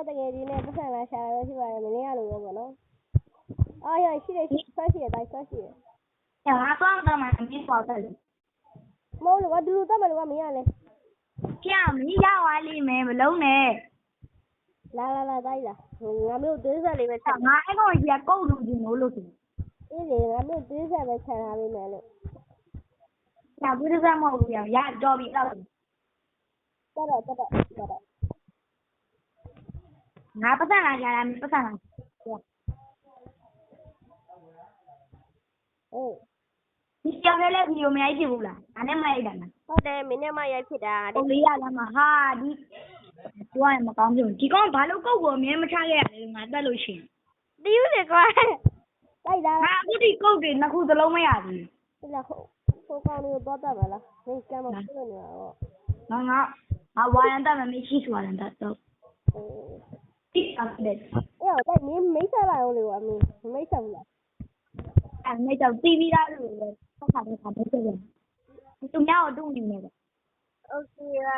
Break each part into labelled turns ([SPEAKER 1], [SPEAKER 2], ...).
[SPEAKER 1] တကယ်ကြီးနဲ့ပတ်စံလာရှာရရှိပါတယ်မင်းရလို့ပဲပေါ့နော်အော်ရရှိတယ်ဆွဲရှိတယ်တိုင်းဆွဲရှိတယ်
[SPEAKER 2] ငါသွားတော့မှမင်းပေါ်တယ်
[SPEAKER 1] မဟုတ်လို့ကဒူတက်မလို့ကမင်းရလဲ
[SPEAKER 2] ပြမင်းရသွားလိမ့်မယ်မလုံးနဲ့
[SPEAKER 1] လာတိုင်းလာငါမျိုးသွေးဆက်လေးပဲချက်
[SPEAKER 2] ငါအဲ့ကောင်ကြီးကကုတ်လူကြီးမို့လို့ဆို
[SPEAKER 1] အေးလေငါမျိုးသွေးဆက်ပဲချက်ထားပေးမယ်လို့
[SPEAKER 2] ငါဘူးတစ်ဆက်မဟုတ်ဘူးရတော်ပြီတော့ငါပတ်စံလာကြတာပတ်စံလာ
[SPEAKER 1] အေး
[SPEAKER 2] ဒီကြောင်လေးဗီဒီယိုမရိုက်ဖြစ်ဘူးလားအဲ့နဲ့မရိုက်တာလား
[SPEAKER 1] ဟုတ်တယ်မင်းနဲ့မရိုက်ဖြစ်တာ
[SPEAKER 2] ဟိုလေးရလမ်းမှာဟာဒီတွားရမကောင်းဘူးဒီကောင်ဘာလို့ကုတ်ကိုအမြဲမချခဲ့ရလဲငါတက်လို့ရှိရင်
[SPEAKER 1] တီးဦးလေကွာတိုက်တာ
[SPEAKER 2] ငါအခုဒီကုတ်တွေနှစ်ခုသလုံးမရဘူး
[SPEAKER 1] ဒီလားဟိုကောင်လေးကိုတော့တတ်ပါလားမင်းကမ်းမပြည့်နေတာ
[SPEAKER 2] တော့ငါဝါရန်တက်မမရှိစွာရန်တက်တော့တိအဲ့
[SPEAKER 1] အေးတိုက်မင်းမိတ်ဆက်လိုက်အောင်လေကွာမင်းမိတ်ဆက်ဘူးလား
[SPEAKER 2] အဲ့မိတ်တော့တီးပြီးသားလို့ပဲဆက်ခါတော့ခါမိတ်ဆက်တယ်သူများတော့တူနေတယ်
[SPEAKER 1] โอเคပါ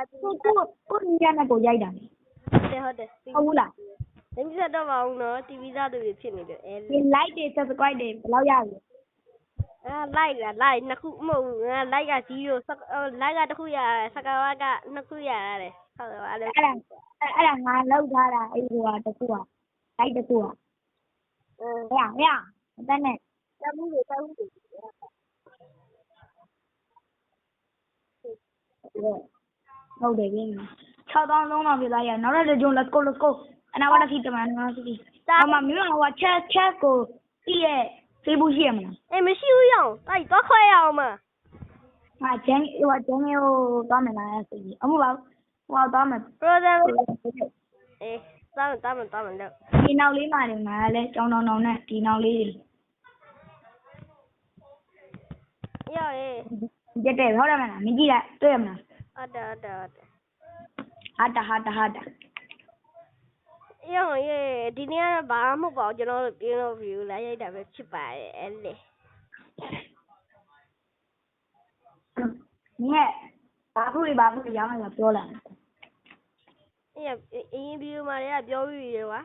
[SPEAKER 2] ကိုညီရနဲ့ကိုရိုက်တာ
[SPEAKER 1] လေဟုတ်တယ်
[SPEAKER 2] ဟုတ်ဘူးလား
[SPEAKER 1] မင်းဆက်တော့ပါအောင်နော် TV သားတွေဖြစ်နေတယ်
[SPEAKER 2] ဒီ like တွေ subscribe တွေဘယ်လောက်ရလဲ
[SPEAKER 1] like နှစ်ခုမဟုတ်ဘူးlike က0 like ကတစ်ခုရတယ် subscribe ကနှစ်ခုရတယ်ဟုတ်တယ်အဲ့
[SPEAKER 2] ဒါငါလောက်ထားတာအဲ့ဒီဟာတစ်ခုอ่ะ like တစ်ခုอ่ะရအတန်းနဲ့
[SPEAKER 1] တမှုတွေ
[SPEAKER 2] ဟုတ်တယ်ပြင်6000လုံးတော့ပြလိုက်ရနောက်တစ်ကြိမ် let's go အနာဝတ်ခိတမန်နော်စီအမမျိုးဟိုချက်ကိုတီးရဲ့ Facebook ရှိရမလား
[SPEAKER 1] အေးမရှိဘူးရောတိုက်တော့ခွဲရအောင်မ
[SPEAKER 2] ငါဂျန်ဟိုတော့မယ်လားဆိုပြီးအမှုပါဟိုတော့မယ်
[SPEAKER 1] brother အေးတောင်းလို့
[SPEAKER 2] ဒီနောက်လေးမှနေငါလည်းကြောင်းတောင်းနဲ့ဒီနောက်လေး
[SPEAKER 1] ရောအေး
[SPEAKER 2] တက်တယ်ဟုတ်တယ်မလားမကြည့်လိုက်တွေ့ရမလား
[SPEAKER 1] ဟုတ်တယ်
[SPEAKER 2] ဟာတာ
[SPEAKER 1] ရောဒီနေ့ကဘာမှမဟုတ်ပါဘူးကျွန်တော်တို့ပြင်းလို့ view လာရိုက်တာပဲဖြစ်ပါတယ်အဲ့လေ
[SPEAKER 2] မြဲဘာဘူးရောင်းလာပြောလာ
[SPEAKER 1] အေးအရင် view မှာလည်းပြောပြီးပြီကွာ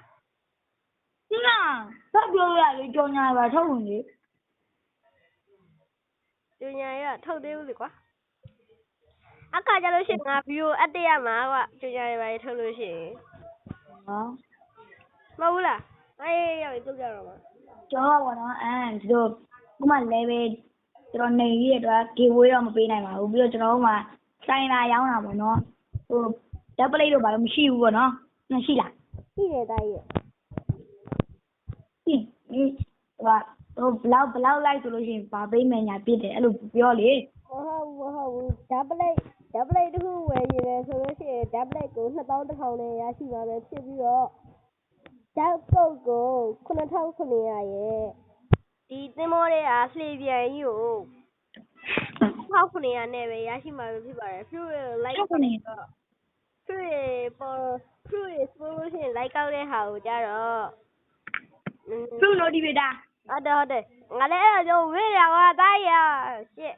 [SPEAKER 2] ဆက်ပြောရလေကြောင်ညာပါထုတ်ဝင်လေ
[SPEAKER 1] ကြောင်ညာရထုတ်သေးဘူးလေကွာအခါကြလို့ရှိရင်ငါ view အတက်ရမှာကွာကြောင်ညာတွေပါထုတ်လို့ရှိရင်မဟုတ်လားအေးရောက်ပြီတုတ်ကြတော့မှာ
[SPEAKER 2] ကျော်ပါတော့ဒီလိုဥမာ level ကျွန်တော်နေရတဲ့အတွက် giveaway တော့မပေးနိုင်ပါဘူးပြီးတော့ကျွန်တော်တို့မှာဆိုင်လာရောင်းတာပေါ့နော်ဟို double plate တော့ဘာလို့မရှိဘူးပေါ့နော်မရှိလား
[SPEAKER 1] ရှိတယ်တာကြီး
[SPEAKER 2] ရှိဟိုဘလောက်လိုက်ဆိုလို့ရှိရင်ဗာပေးမယ်ညာပြစ်တယ်အဲ့လိုပြောလေ
[SPEAKER 1] ဟုတ်ဘူး double plate တခုဝယ်နေတယ်ဆိုလို့ရှိရင် double plate ကို2100နဲ့ရရှိပါမယ်ဖြစ်ပြီးတော့ဓာတ်ကုတ်ကို9900ရဲ့ဒီသင်္ဘောတွေကလှေပြန်ကြီးကို1900နဲ့ပဲရရှိမှာဖြစ်ပါတယ်ဖြူရ like တော့ဖြူရလို့ရှိရင် like ကောက်တဲ့ဟာကိုကြတော့
[SPEAKER 2] ဖြူ notificator
[SPEAKER 1] ဟုတ်တယ်ငါလည်းအဲ့ဒါကြောင့်ဝေးရကွာတိုင်းရ shit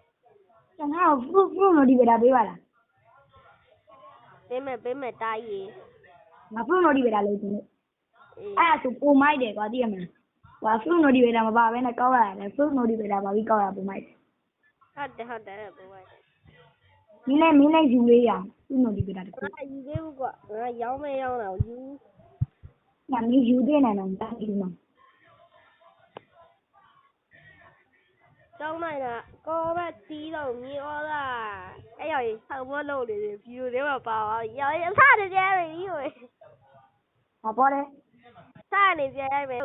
[SPEAKER 2] ကျွန်တော်ဖြူ notificator ပေးပါလား
[SPEAKER 1] ပေးမယ်တိုင်းရ
[SPEAKER 2] ငါဖြူ notificator လို့ရှင်အဲ့ဒါဆိုပုံမိုက်တယ်ကွာသိရမလားဟို full notificator မပါဘဲနဲ့ကောက်ရတယ် full notificator ပါပြီးကောက်ရပုံမိုက်
[SPEAKER 1] ဟုတ်တယ်ပုံမိုက်
[SPEAKER 2] မင်းနဲ့ယူလေးရ full notificator တခု
[SPEAKER 1] ငါယူသေးဘူးကွာငါရောင်းတာယူ
[SPEAKER 2] ငါမင်းယူသေးနေတော့တားယူမှာ
[SPEAKER 1] ကျောင်းလိုက်တာကောမတီးတော့မြေဩလားအဲ့ရောက်ရင်ဆောက်ဘောလုပ်နေတယ်ဗီဒီယိုထဲမှာပါသွားရောက်ရင်အစတည်းကျဲပြီဟို
[SPEAKER 2] ဘာပေါ်လဲ
[SPEAKER 1] စနေကြရိုက်မယ်